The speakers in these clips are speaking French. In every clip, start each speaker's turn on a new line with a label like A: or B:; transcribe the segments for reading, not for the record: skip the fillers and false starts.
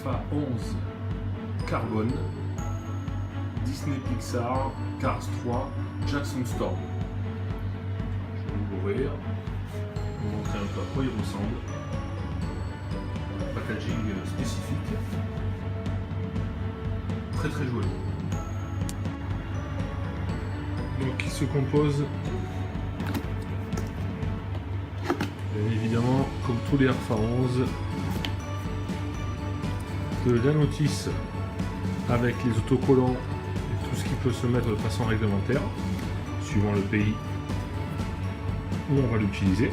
A: Alpha 11 Carbone, Disney Pixar, Cars 3, Jackson Storm. Je vais l'ouvrir, vous montrer un peu à quoi il ressemble. Un packaging spécifique, très joyeux. Donc il se compose, bien évidemment, comme tous les Alpha 11, de la notice avec les autocollants et tout ce qui peut se mettre de façon réglementaire, suivant le pays où on va l'utiliser.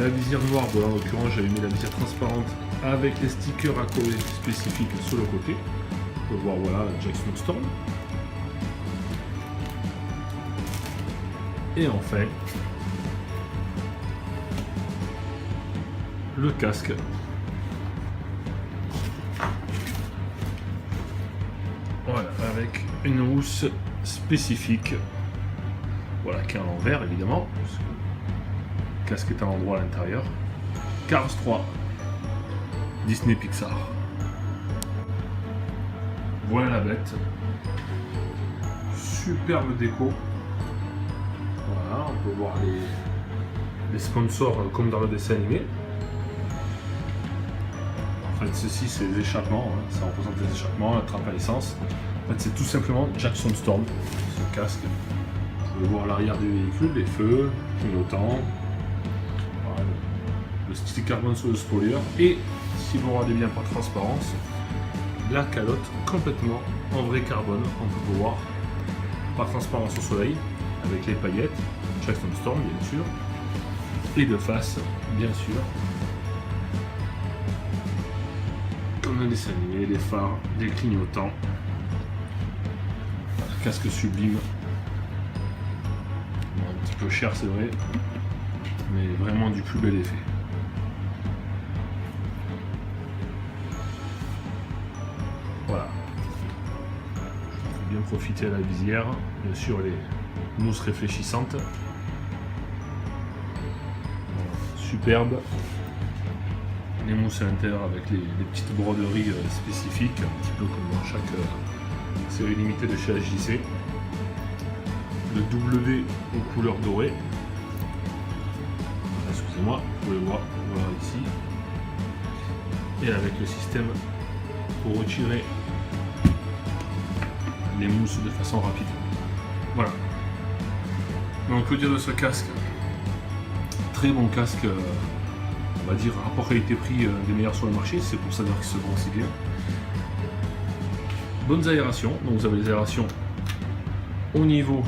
A: La visière noire, bon, en l'occurrence j'avais mis la visière transparente avec les stickers à coller spécifiques sur le côté. On peut voir, voilà, Jackson Storm. Et enfin, le casque. Voilà, avec une housse spécifique. Voilà, qui est à l'envers évidemment. Parce que le casque est à l'endroit à l'intérieur. Cars 3. Disney Pixar. Voilà la bête. Superbe déco. Voilà, on peut voir les sponsors comme dans le dessin animé. En fait, ceci c'est les échappements, hein. Ça représente les échappements, la trappe à essence. En fait, c'est tout simplement Jackson Storm, ce casque. Vous pouvez voir l'arrière du véhicule, les feux, clignotants, voilà, le style carbone sur le spoiler. Et si vous regardez bien par transparence, la calotte complètement en vrai carbone. On peut voir par transparence au soleil, avec les paillettes, Jackson Storm bien sûr, et de face, bien sûr, comme un dessin animé, les phares, les clignotants, un casque sublime, bon, un petit peu cher c'est vrai, mais vraiment du plus bel effet. Voilà, je vais bien profiter à la visière, bien sûr les mousses réfléchissantes, voilà, superbe. Les mousses à l'intérieur avec les petites broderies spécifiques, un petit peu comme dans chaque série limitée de chez HJC. Le W aux couleurs dorées. Excusez-moi, vous pouvez le voir, voilà ici. Et avec le système pour retirer les mousses de façon rapide. Voilà. Donc que dire de ce casque? Très bon casque. On va dire rapport qualité-prix des meilleurs sur le marché, c'est pour ça d'ailleurs qu'il se vend aussi bien. Bonnes aérations, donc vous avez les aérations au niveau,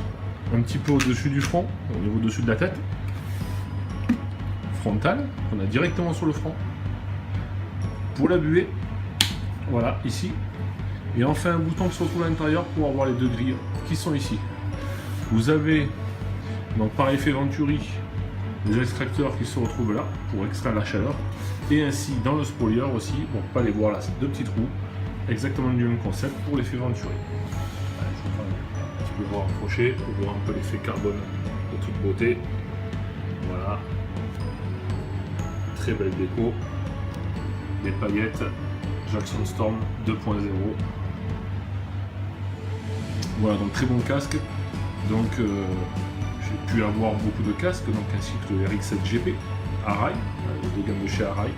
A: un petit peu au-dessus du front, au niveau au-dessus de la tête, frontale, qu'on a directement sur le front, pour la buée, voilà, ici, et enfin un bouton qui se retrouve à l'intérieur pour avoir les deux grilles qui sont ici. Vous avez, donc par effet Venturi, les extracteurs qui se retrouvent là pour extraire la chaleur, et ainsi dans le spoiler aussi, on peut pas les voir là, c'est deux petits trous, exactement du même concept pour l'effet Venturi. Tu peux voir approcher pour voir un peu l'effet carbone de toute beauté. Voilà, très belle déco, des paillettes Jackson Storm 2.0. Voilà, donc très bon casque. Donc j'ai pu avoir beaucoup de casques, donc ainsi que le RX-7 GP, Arai, de gamme de chez Arai,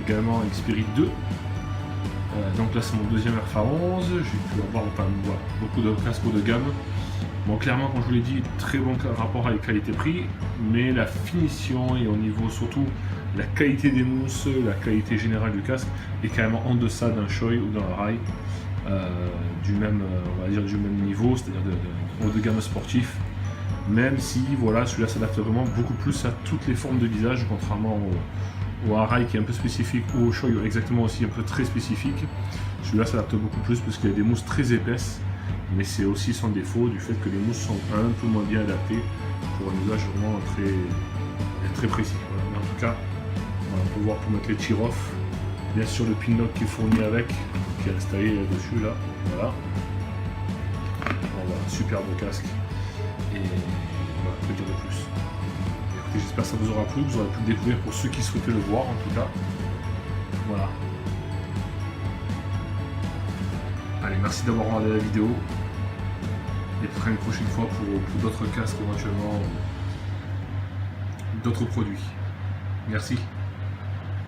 A: également Xperia 2. Donc là c'est mon deuxième Alpha 11, j'ai pu avoir enfin, voilà, beaucoup de casques haut de gamme. Bon, clairement, comme je vous l'ai dit, très bon rapport avec qualité-prix, mais la finition et au niveau surtout la qualité des mousses, la qualité générale du casque est carrément en deçà d'un Shoei ou d'un Arai du même, on va dire du même niveau, c'est-à-dire de haut de gamme sportif. Même si voilà, celui-là s'adapte vraiment beaucoup plus à toutes les formes de visage, contrairement au Arai qui est un peu spécifique, ou au Shoei exactement aussi un peu très spécifique. Celui-là s'adapte beaucoup plus parce qu'il y a des mousses très épaisses, mais c'est aussi son défaut du fait que les mousses sont un peu moins bien adaptées pour un usage vraiment très précis. Voilà. Mais en tout cas, voilà, on peut voir pour mettre les tir-off, bien sûr le pin-lock qui est fourni avec, qui est installé là-dessus, là, voilà. Voilà, superbe casque. Et voilà, que dire de plus. Écoutez, j'espère que ça vous aura plu, vous aurez pu le découvrir pour ceux qui souhaitaient le voir en tout cas. Voilà. Allez, merci d'avoir regardé la vidéo. Et peut-être une prochaine fois pour d'autres casques, éventuellement d'autres produits. Merci.